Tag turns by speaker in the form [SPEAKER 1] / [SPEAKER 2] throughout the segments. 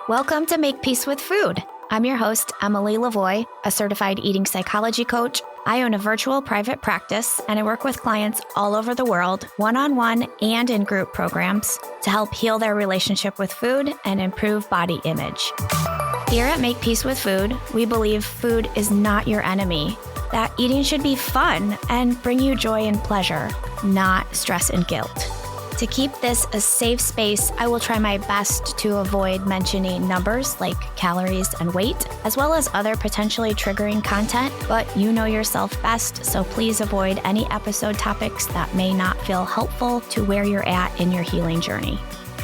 [SPEAKER 1] Welcome to Make Peace with Food. I'm your host, Emily Lavoie, a certified eating psychology coach. I own a virtual private practice, and I work with clients all over the world, one-on-one and in group programs, to help heal their relationship with food and improve body image. Here at Make Peace with Food, we believe food is not your enemy, that eating should be fun and bring you joy and pleasure, not stress and guilt. To keep this a safe space, I will try my best to avoid mentioning numbers like calories and weight, as well as other potentially triggering content, but you know yourself best, so please avoid any episode topics that may not feel helpful to where you're at in your healing journey.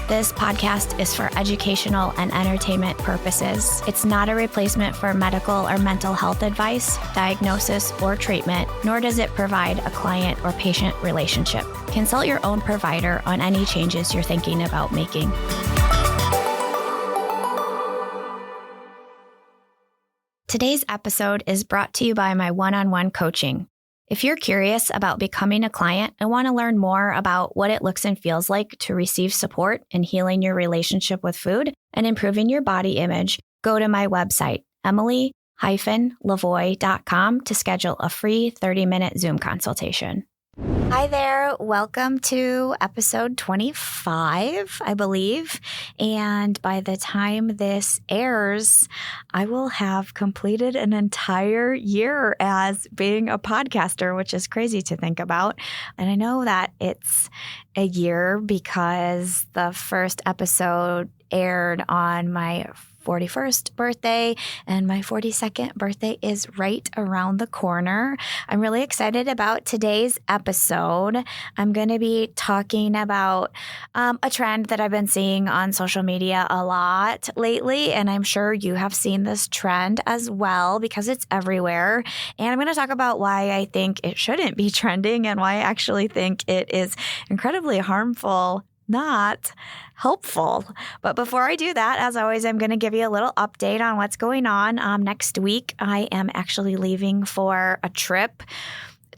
[SPEAKER 1] This podcast is for educational and entertainment purposes. It's not a replacement for medical or mental health advice, diagnosis, or treatment, nor does it provide a client or patient relationship. Consult your own provider on any changes you're thinking about making. Today's episode is brought to you by my one-on-one coaching. If you're curious about becoming a client and want to learn more about what it looks and feels like to receive support in healing your relationship with food and improving your body image, go to my website, emily-lavoie.com, to schedule a free 30-minute Zoom consultation. Hi there. Welcome to episode 25, I believe. And by the time this airs, I will have completed an entire year as being a podcaster, which is crazy to think about. And I know that it's a year because the first episode aired on my 41st birthday, and my 42nd birthday is right around the corner. I'm really excited about today's episode. I'm going to be talking about a trend that I've been seeing on social media a lot lately, and I'm sure you have seen this trend as well because it's everywhere. And I'm going to talk about why I think it shouldn't be trending and why I actually think it is incredibly harmful, not helpful. But before I do that, as always, I'm going to give you a little update on what's going on. Next week, I am actually leaving for a trip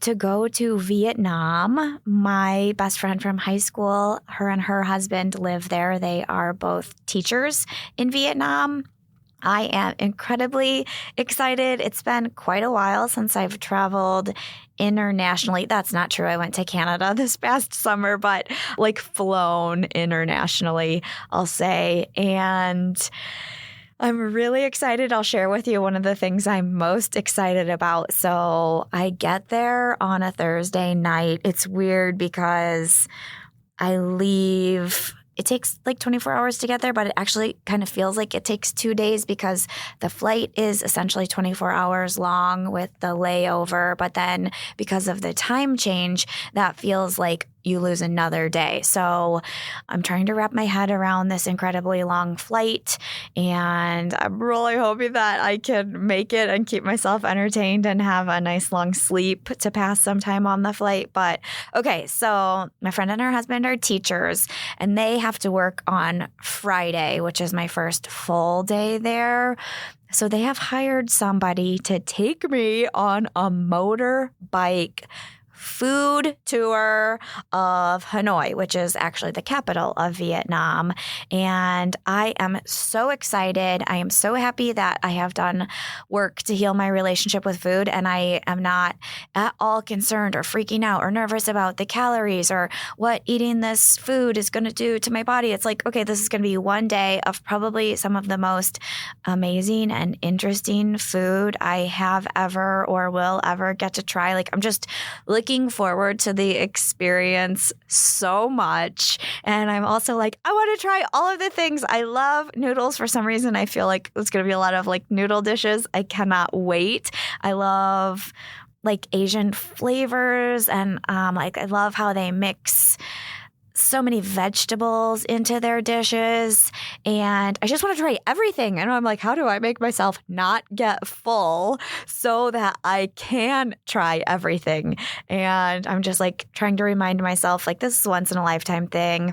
[SPEAKER 1] to go to Vietnam. My best friend from high school, her and her husband live there. They are both teachers in Vietnam. I am incredibly excited. It's been quite a while since I've traveled internationally. That's not true. I went to Canada this past summer, but like flown internationally, I'll say. And I'm really excited. I'll share with you one of the things I'm most excited about. So I get there on a Thursday night. It's weird because I leave. It takes like 24 hours to get there, but it actually kind of feels like it takes 2 days because the flight is essentially 24 hours long with the layover. But then because of the time change, that feels like you lose another day. So I'm trying to wrap my head around this incredibly long flight, and I'm really hoping that I can make it and keep myself entertained and have a nice long sleep to pass some time on the flight. But okay, so my friend and her husband are teachers, and they have to work on Friday, which is my first full day there. So they have hired somebody to take me on a motorbike food tour of Hanoi, which is actually the capital of Vietnam. And I am so excited. I am so happy that I have done work to heal my relationship with food. And I am not at all concerned or freaking out or nervous about the calories or what eating this food is going to do to my body. It's like, okay, this is going to be one day of probably some of the most amazing and interesting food I have ever or will ever get to try. Like, I'm just looking forward to the experience so much. And I'm also like, I want to try all of the things. I love noodles for some reason. I feel like it's going to be a lot of like noodle dishes. I cannot wait. I love like Asian flavors, and like I love how they mix so many vegetables into their dishes, and I just want to try everything. And I'm like, how do I make myself not get full so that I can try everything? And I'm just like trying to remind myself, like, this is a once in a lifetime thing.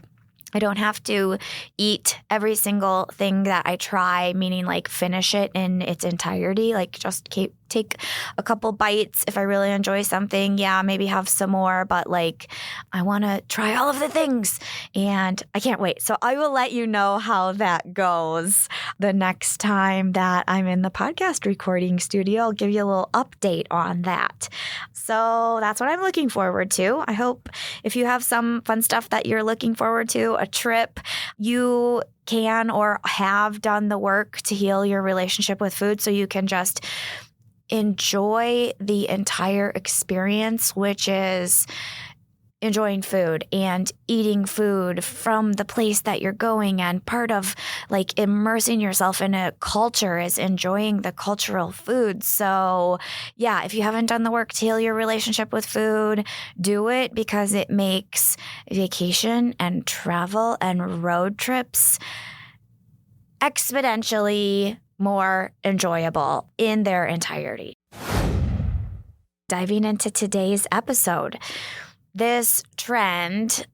[SPEAKER 1] I don't have to eat every single thing that I try, meaning like finish it in its entirety. Like just take a couple bites. If I really enjoy something, yeah, maybe have some more, but like I want to try all of the things and I can't wait. So I will let you know how that goes the next time that I'm in the podcast recording studio. I'll give you a little update on that. So that's what I'm looking forward to. I hope if you have some fun stuff that you're looking forward to, a trip, you can or have done the work to heal your relationship with food so you can just enjoy the entire experience, which is enjoying food and eating food from the place that you're going. And part of like immersing yourself in a culture is enjoying the cultural food. So yeah, if you haven't done the work to heal your relationship with food, do it, because it makes vacation and travel and road trips exponentially more enjoyable in their entirety. Diving into today's episode, this trend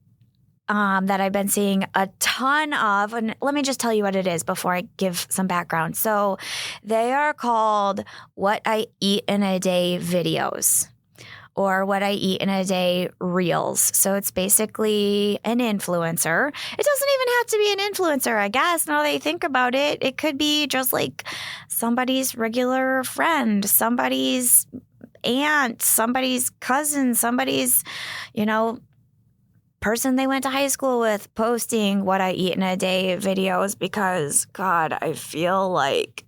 [SPEAKER 1] that I've been seeing a ton of, and let me just tell you what it is before I give some background. So they are called What I Eat in a Day videos, or What I Eat in a Day reels. So it's basically an influencer. It doesn't even have to be an influencer, I guess. Now that you think about it, it could be just like somebody's regular friend, somebody's aunt, somebody's cousin, somebody's, person they went to high school with posting What I Eat in a Day videos, because God, I feel like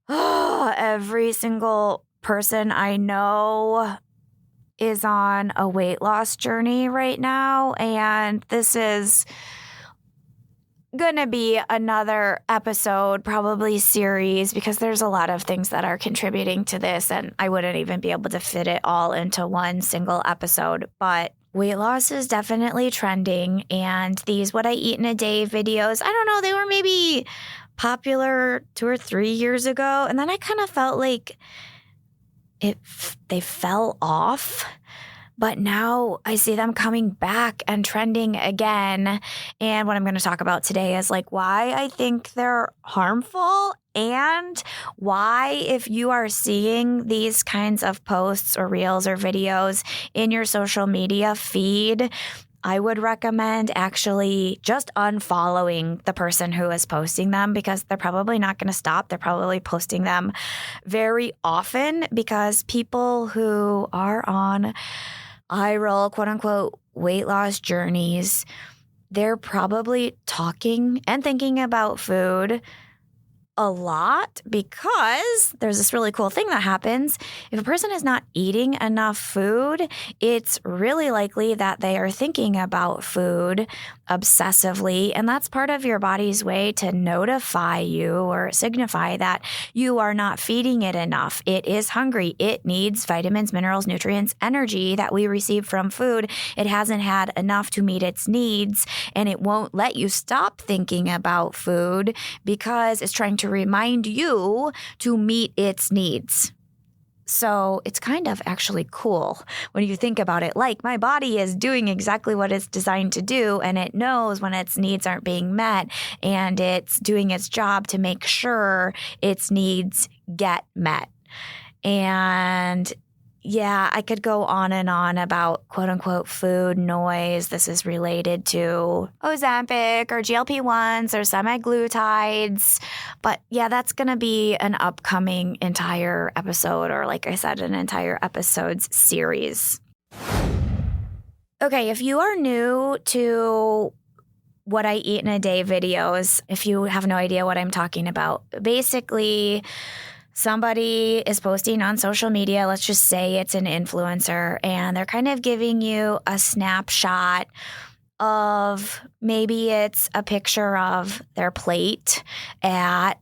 [SPEAKER 1] every single person I know is on a weight loss journey right now. And this is going to be another episode, probably series, because there's a lot of things that are contributing to this, and I wouldn't even be able to fit it all into one single episode. But weight loss is definitely trending, and these What I Eat in a Day videos, I don't know, they were maybe popular 2 or 3 years ago, and then I kind of felt like they fell off. But now I see them coming back and trending again. And what I'm going to talk about today is like why I think they're harmful, and why, if you are seeing these kinds of posts or reels or videos in your social media feed, I would recommend actually just unfollowing the person who is posting them, because they're probably not going to stop. They're probably posting them very often, because people who are on viral, quote unquote, weight loss journeys, they're probably talking and thinking about food a lot, because there's this really cool thing that happens. If a person is not eating enough food, it's really likely that they are thinking about food obsessively. And that's part of your body's way to notify you or signify that you are not feeding it enough. It is hungry. It needs vitamins, minerals, nutrients, energy that we receive from food. It hasn't had enough to meet its needs, and it won't let you stop thinking about food because it's trying to remind you to meet its needs. So it's kind of actually cool when you think about it. Like, my body is doing exactly what it's designed to do, and it knows when its needs aren't being met, and it's doing its job to make sure its needs get met. And yeah, I could go on and on about quote unquote food noise. This is related to Ozempic or GLP-1s or semaglutides. But yeah, that's going to be an upcoming entire episode, or like I said, an entire episodes series. Okay, if you are new to What I Eat in a Day videos, if you have no idea what I'm talking about, basically somebody is posting on social media, let's just say it's an influencer, and they're kind of giving you a snapshot of, maybe it's a picture of their plate at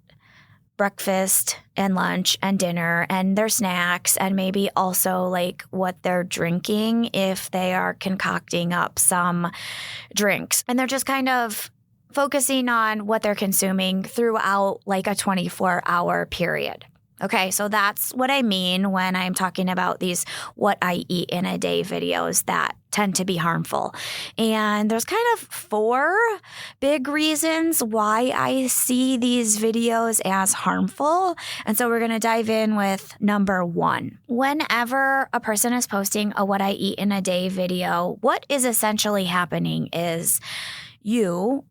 [SPEAKER 1] breakfast and lunch and dinner and their snacks, and maybe also like what they're drinking if they are concocting up some drinks. And they're just kind of focusing on what they're consuming throughout like a 24-hour period. Okay, so that's what I mean when I'm talking about these what I eat in a day videos that tend to be harmful. And there's kind of 4 big reasons why I see these videos as harmful. And so we're going to dive in with number 1. Whenever a person is posting a what I eat in a day video, what is essentially happening is you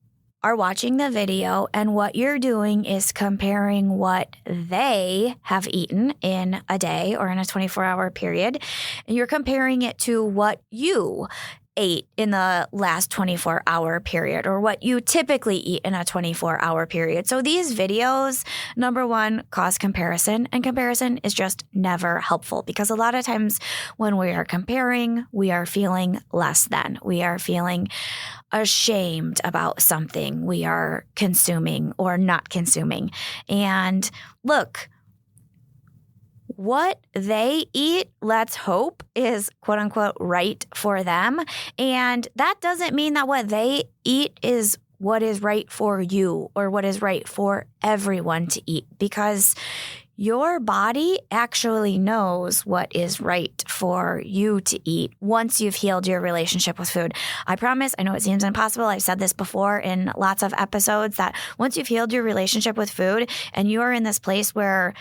[SPEAKER 1] are watching the video and what you're doing is comparing what they have eaten in a day or in a 24-hour period. And you're comparing it to what you ate in the last 24-hour period or what you typically eat in a 24-hour period. So these videos, number 1, cause comparison, and comparison is just never helpful because a lot of times when we are comparing, we are feeling less than. We are feeling ashamed about something we are consuming or not consuming. And look, what they eat, let's hope, is quote unquote right for them. And that doesn't mean that what they eat is what is right for you or what is right for everyone to eat, because your body actually knows what is right for you to eat once you've healed your relationship with food. I promise, I know it seems impossible. I've said this before in lots of episodes that once you've healed your relationship with food and you are in this place where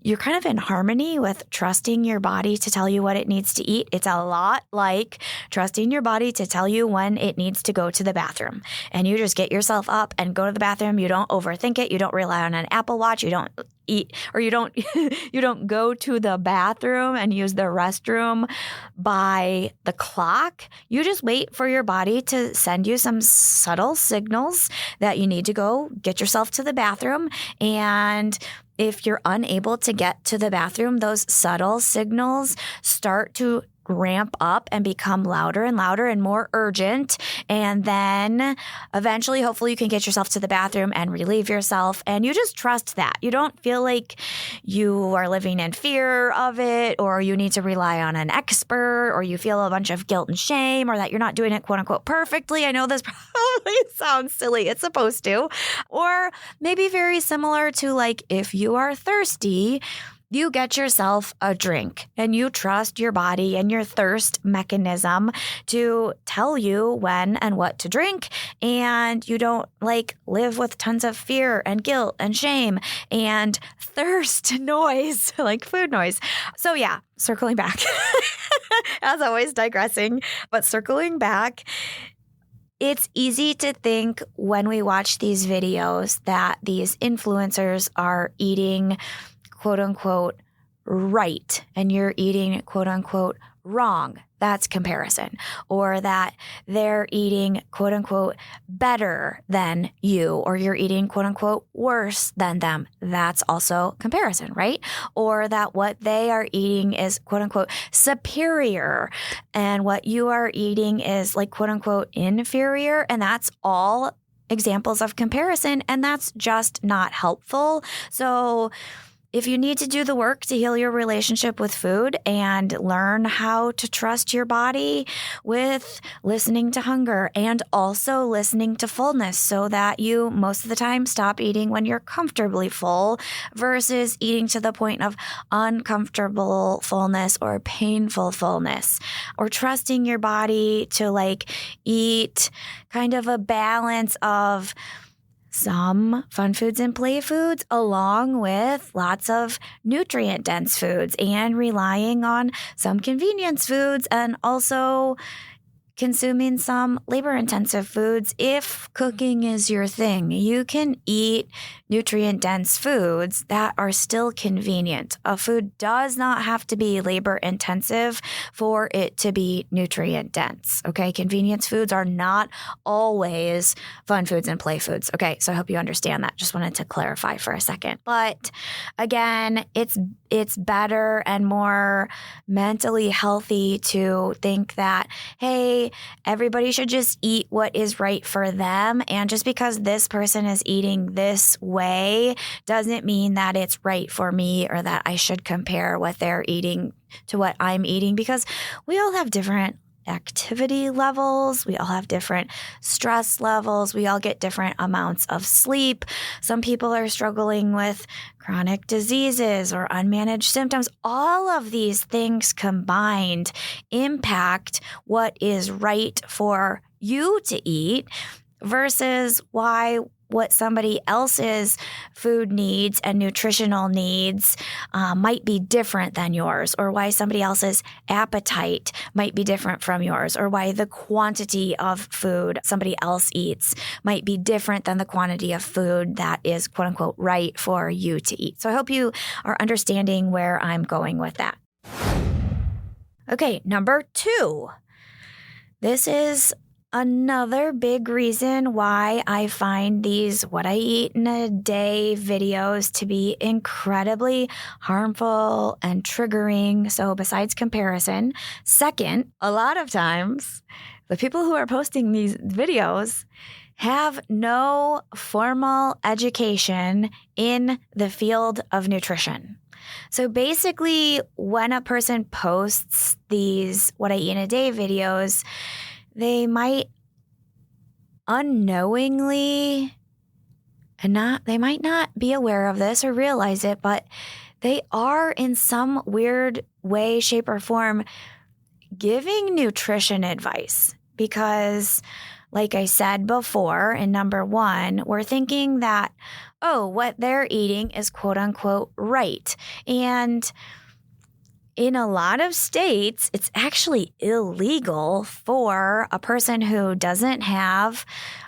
[SPEAKER 1] you're kind of in harmony with trusting your body to tell you what it needs to eat. It's a lot like trusting your body to tell you when it needs to go to the bathroom. And you just get yourself up and go to the bathroom. You don't overthink it. You don't rely on an Apple Watch. You don't eat or you don't you don't go to the bathroom and use the restroom by the clock. You just wait for your body to send you some subtle signals that you need to go get yourself to the bathroom. And if you're unable to get to the bathroom, those subtle signals start to ramp up and become louder and louder and more urgent. And then eventually, hopefully, you can get yourself to the bathroom and relieve yourself. And you just trust that. You don't feel like you are living in fear of it, or you need to rely on an expert, or you feel a bunch of guilt and shame, or that you're not doing it quote unquote perfectly. I know this probably sounds silly. It's supposed to. Or maybe very similar to like if you are thirsty, you get yourself a drink and you trust your body and your thirst mechanism to tell you when and what to drink. And you don't like live with tons of fear and guilt and shame and thirst noise, like food noise. So yeah, circling back, as always, digressing, but circling back. It's easy to think when we watch these videos that these influencers are eating quote unquote right and you're eating quote unquote wrong. That's comparison. Or that they're eating quote unquote better than you, or you're eating quote unquote worse than them. That's also comparison, right? Or that what they are eating is quote unquote superior and what you are eating is like quote unquote inferior. And that's all examples of comparison. And that's just not helpful. So if you need to do the work to heal your relationship with food and learn how to trust your body with listening to hunger and also listening to fullness so that you most of the time stop eating when you're comfortably full versus eating to the point of uncomfortable fullness or painful fullness, or trusting your body to like eat kind of a balance of some fun foods and play foods along with lots of nutrient-dense foods and relying on some convenience foods and also consuming some labor-intensive foods. If cooking is your thing, you can eat nutrient-dense foods that are still convenient. A food does not have to be labor-intensive for it to be nutrient-dense, okay? Convenience foods are not always fun foods and play foods, okay? So I hope you understand that. Just wanted to clarify for a second. But again, it's better and more mentally healthy to think that, hey, everybody should just eat what is right for them. And just because this person is eating this way doesn't mean that it's right for me or that I should compare what they're eating to what I'm eating, because we all have different activity levels. We all have different stress levels. We all get different amounts of sleep. Some people are struggling with chronic diseases or unmanaged symptoms. All of these things combined impact what is right for you to eat versus what somebody else's food needs and nutritional needs might be different than yours, or why somebody else's appetite might be different from yours, or why the quantity of food somebody else eats might be different than the quantity of food that is quote unquote right for you to eat. So I hope you are understanding where I'm going with that. Okay, number 2. This is another big reason why I find these what I eat in a day videos to be incredibly harmful and triggering. So besides comparison, second, a lot of times the people who are posting these videos have no formal education in the field of nutrition. So basically, when a person posts these what I eat in a day videos, they might unknowingly, they might not be aware of this or realize it, but they are in some weird way, shape, or form giving nutrition advice. Because, like I said before, in number 1, we're thinking that, what they're eating is quote unquote right. And in a lot of states, it's actually illegal for a person who doesn't have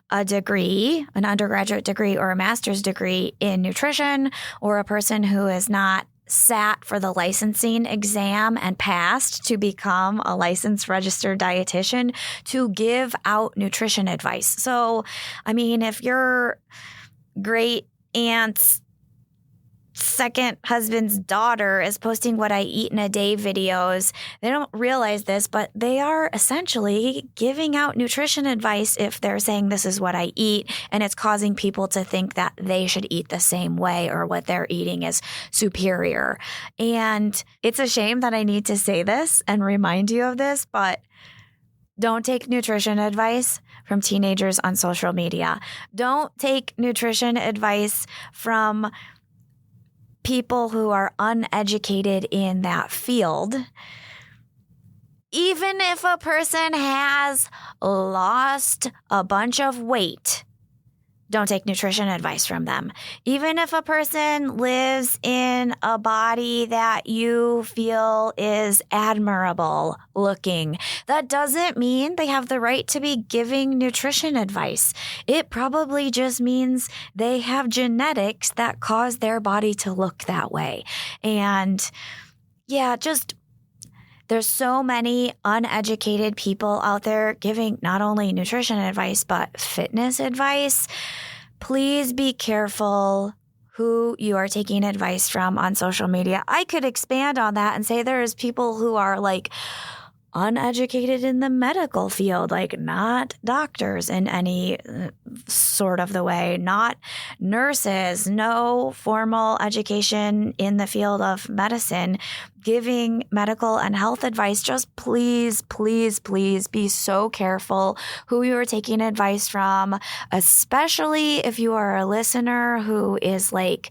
[SPEAKER 1] a degree, an undergraduate degree or a master's degree in nutrition, or a person who has not sat for the licensing exam and passed to become a licensed registered dietitian, to give out nutrition advice. So, I mean, if your great aunt's second husband's daughter is posting what I eat in a day videos, they don't realize this, but they are essentially giving out nutrition advice if they're saying this is what I eat, and it's causing people to think that they should eat the same way or what they're eating is superior. And it's a shame that I need to say this and remind you of this, but don't take nutrition advice from teenagers on social media. Don't take nutrition advice from people who are uneducated in that field. Even if a person has lost a bunch of weight, don't take nutrition advice from them. Even if a person lives in a body that you feel is admirable looking, that doesn't mean they have the right to be giving nutrition advice. It probably just means they have genetics that cause their body to look that way. And there's so many uneducated people out there giving not only nutrition advice, but fitness advice. Please be careful who you are taking advice from on social media. I could expand on that and say there's people who are like uneducated in the medical field, like not doctors in any sort of the way, not nurses, no formal education in the field of medicine, giving medical and health advice. Just please, please, please be so careful who you are taking advice from, especially if you are a listener who is like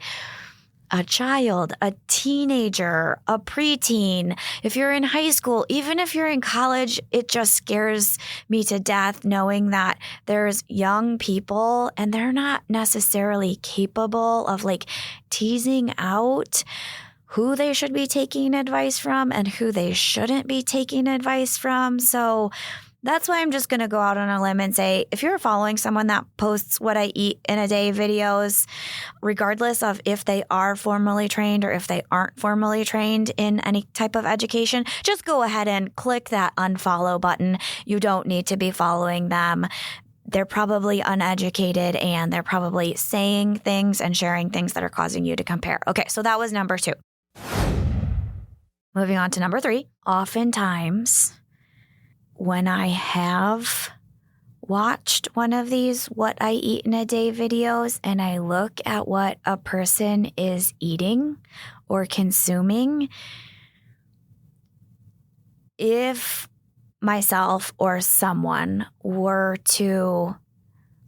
[SPEAKER 1] a child, a teenager, a preteen. If you're in high school, even if you're in college, it just scares me to death knowing that there's young people and they're not necessarily capable of like teasing out who they should be taking advice from and who they shouldn't be taking advice from. So that's why I'm just going to go out on a limb and say, if you're following someone that posts what I eat in a day videos, regardless of if they are formally trained or if they aren't formally trained in any type of education, just go ahead and click that unfollow button. You don't need to be following them. They're probably uneducated and they're probably saying things and sharing things that are causing you to compare. Okay, so that was number 2. Moving on to number 3. Oftentimes, when I have watched one of these what I eat in a day videos and I look at what a person is eating or consuming, if myself or someone were to,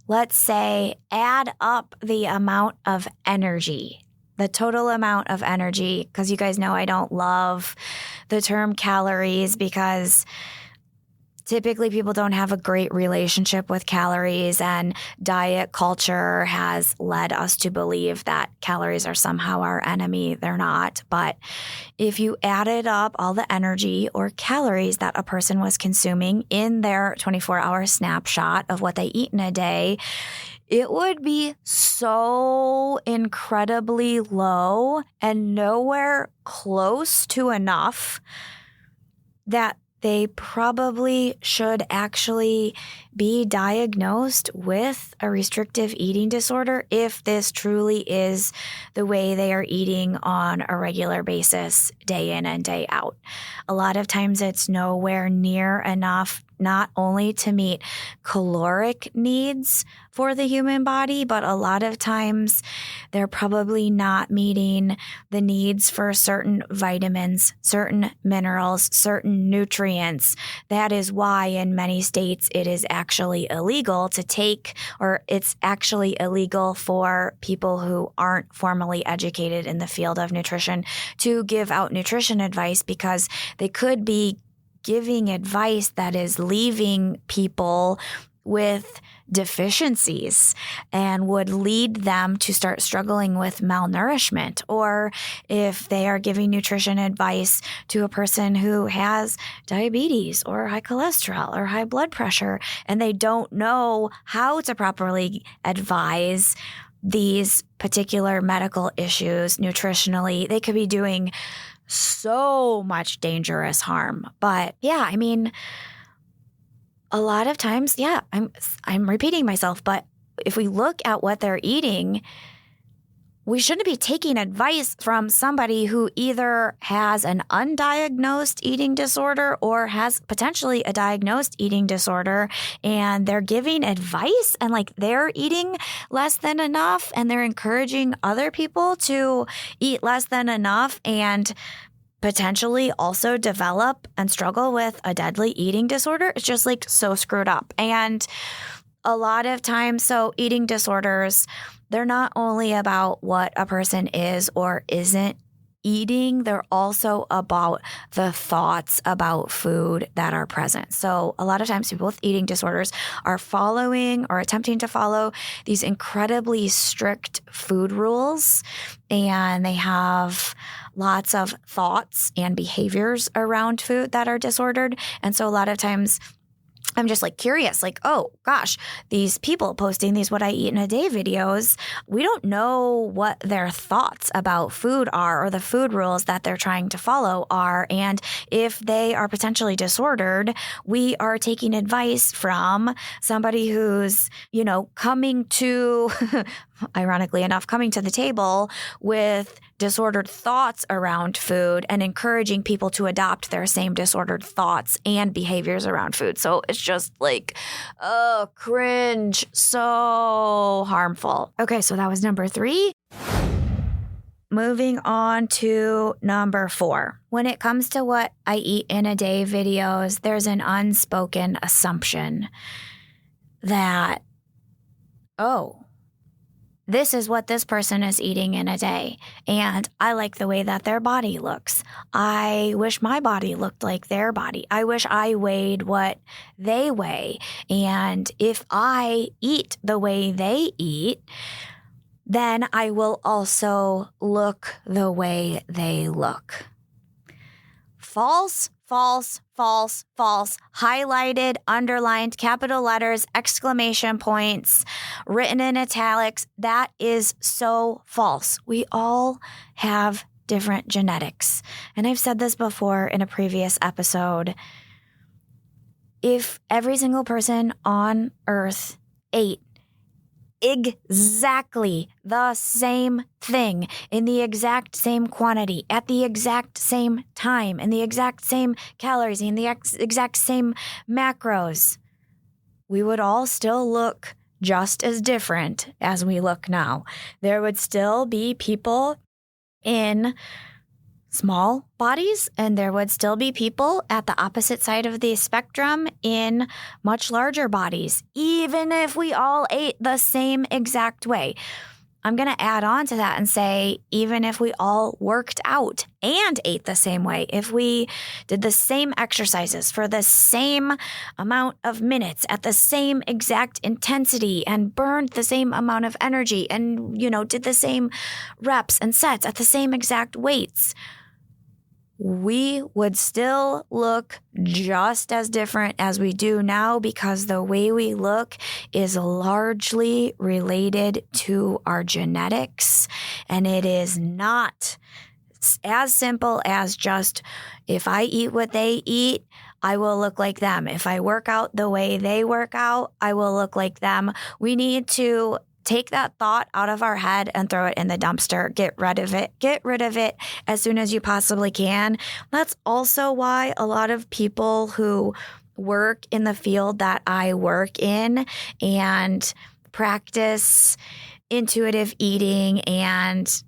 [SPEAKER 1] let's say, add up the amount of energy, the total amount of energy, because you guys know I don't love the term calories because typically people don't have a great relationship with calories, and diet culture has led us to believe that calories are somehow our enemy. They're not. But if you added up all the energy or calories that a person was consuming in their 24-hour snapshot of what they eat in a day, it would be so incredibly low and nowhere close to enough that they probably should actually be diagnosed with a restrictive eating disorder if this truly is the way they are eating on a regular basis, day in and day out. A lot of times it's nowhere near enough, not only to meet caloric needs for the human body, but a lot of times they're probably not meeting the needs for certain vitamins, certain minerals, certain nutrients. That is why in many states it is actually illegal to take, or it's actually illegal for people who aren't formally educated in the field of nutrition to give out nutrition advice, because they could be giving advice that is leaving people with deficiencies and would lead them to start struggling with malnourishment. Or if they are giving nutrition advice to a person who has diabetes or high cholesterol or high blood pressure, and they don't know how to properly advise these particular medical issues nutritionally, they could be doing so much dangerous harm. But yeah, I mean, a lot of times, yeah, I'm repeating myself, but if we look at what they're eating, we shouldn't be taking advice from somebody who either has an undiagnosed eating disorder or has potentially a diagnosed eating disorder, and they're giving advice and like they're eating less than enough and they're encouraging other people to eat less than enough and potentially also develop and struggle with a deadly eating disorder. It's just like so screwed up. And a lot of times, so eating disorders, they're not only about what a person is or isn't eating, they're also about the thoughts about food that are present. So a lot of times people with eating disorders are following or attempting to follow these incredibly strict food rules, and they have lots of thoughts and behaviors around food that are disordered. And so a lot of times I'm just like curious, like, oh gosh, these people posting these what I eat in a day videos, we don't know what their thoughts about food are or the food rules that they're trying to follow are. And if they are potentially disordered, we are taking advice from somebody who's, coming to, ironically enough, coming to the table with disordered thoughts around food and encouraging people to adopt their same disordered thoughts and behaviors around food. So it's just like, oh, cringe, so harmful. Okay, so that was number 3. Moving on to number 4. When it comes to what I eat in a day videos, there's an unspoken assumption that, oh, this is what this person is eating in a day, and I like the way that their body looks. I wish my body looked like their body. I wish I weighed what they weigh. And if I eat the way they eat, then I will also look the way they look. False, false, false, false, highlighted, underlined, capital letters, exclamation points, written in italics. That is so false. We all have different genetics. And I've said this before in a previous episode. If every single person on earth ate exactly the same thing in the exact same quantity at the exact same time in the exact same calories in the exact same macros, we would all still look just as different as we look now. There would still be people in small bodies, and there would still be people at the opposite side of the spectrum in much larger bodies, even if we all ate the same exact way. I'm going to add on to that and say, even if we all worked out and ate the same way, if we did the same exercises for the same amount of minutes at the same exact intensity and burned the same amount of energy and, did the same reps and sets at the same exact weights, we would still look just as different as we do now, because the way we look is largely related to our genetics. And it is not as simple as just, if I eat what they eat, I will look like them. If I work out the way they work out, I will look like them. We need to take that thought out of our head and throw it in the dumpster. Get rid of it. Get rid of it as soon as you possibly can. That's also why a lot of people who work in the field that I work in and practice intuitive eating and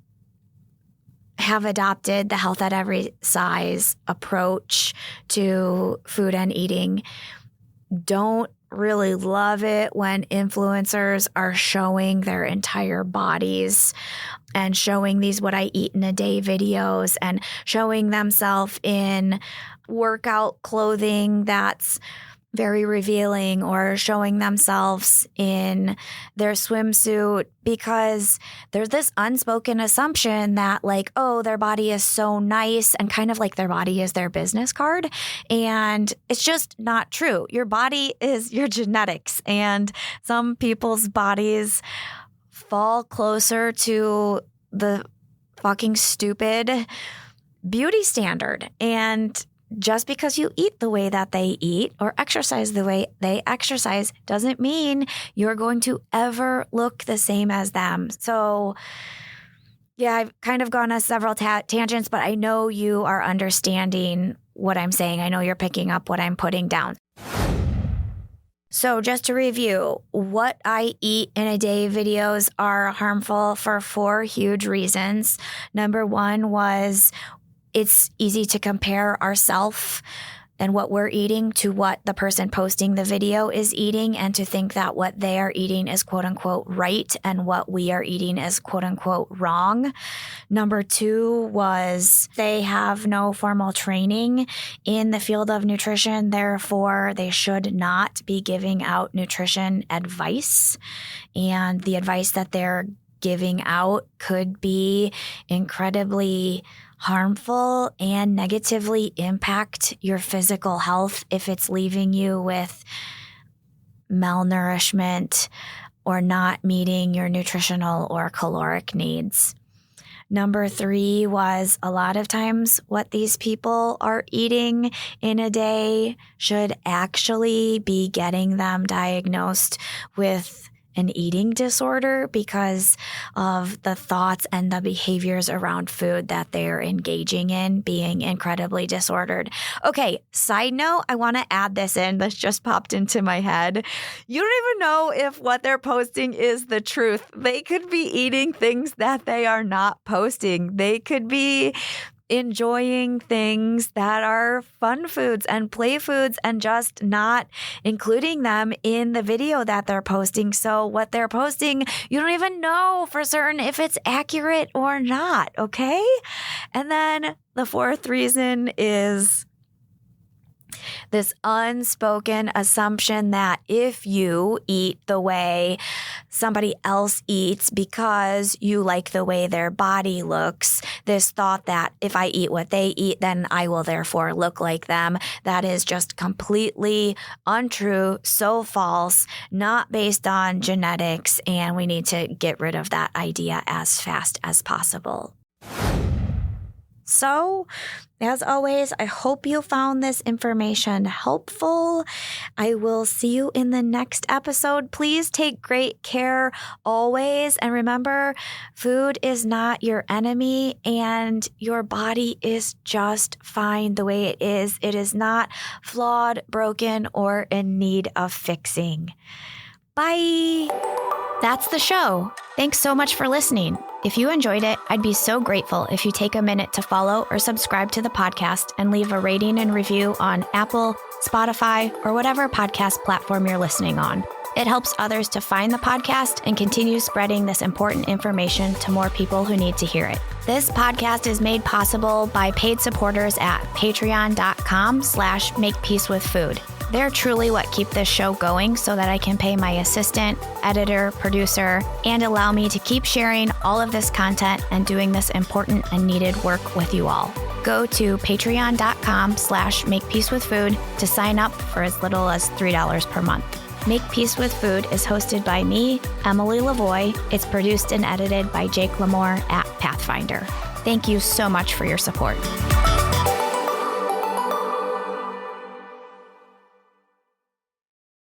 [SPEAKER 1] have adopted the health at every size approach to food and eating don't really love it when influencers are showing their entire bodies and showing these what I eat in a day videos and showing themselves in workout clothing that's very revealing, or showing themselves in their swimsuit, because there's this unspoken assumption that their body is so nice, and kind of like their body is their business card. And it's just not true. Your body is your genetics, and some people's bodies fall closer to the fucking stupid beauty standard. And just because you eat the way that they eat or exercise the way they exercise doesn't mean you're going to ever look the same as them. So, yeah, I've kind of gone on several tangents, but I know you are understanding what I'm saying. I know you're picking up what I'm putting down. So just to review, what I eat in a day videos are harmful for 4 huge reasons. Number 1 was it's easy to compare ourselves and what we're eating to what the person posting the video is eating, and to think that what they are eating is quote unquote right and what we are eating is quote unquote wrong. Number 2 was they have no formal training in the field of nutrition. Therefore, they should not be giving out nutrition advice. And the advice that they're giving out could be incredibly harmful and negatively impact your physical health if it's leaving you with malnourishment or not meeting your nutritional or caloric needs. Number 3 was a lot of times what these people are eating in a day should actually be getting them diagnosed with an eating disorder because of the thoughts and the behaviors around food that they're engaging in being incredibly disordered. Okay, side note, I want to add this in. This just popped into my head. You don't even know if what they're posting is the truth. They could be eating things that they are not posting. They could be enjoying things that are fun foods and play foods and just not including them in the video that they're posting. So what they're posting, you don't even know for certain if it's accurate or not, okay? And then the 4th reason is this unspoken assumption that if you eat the way somebody else eats because you like the way their body looks, this thought that if I eat what they eat, then I will therefore look like them. That is just completely untrue, so false, not based on genetics, and we need to get rid of that idea as fast as possible. So, as always, I hope you found this information helpful. I will see you in the next episode. Please take great care always. And remember, food is not your enemy and your body is just fine the way it is. It is not flawed, broken, or in need of fixing. Bye. That's the show. Thanks so much for listening. If you enjoyed it, I'd be so grateful if you take a minute to follow or subscribe to the podcast and leave a rating and review on Apple, Spotify, or whatever podcast platform you're listening on. It helps others to find the podcast and continue spreading this important information to more people who need to hear it. This podcast is made possible by paid supporters at patreon.com/makepeacewithfood. They're truly what keep this show going so that I can pay my assistant, editor, producer, and allow me to keep sharing all of this content and doing this important and needed work with you all. Go to patreon.com/makepeacewithfood to sign up for as little as $3 per month. Make Peace with Food is hosted by me, Emily Lavoie. It's produced and edited by Jake Lamore at Pathfinder. Thank you so much for your support.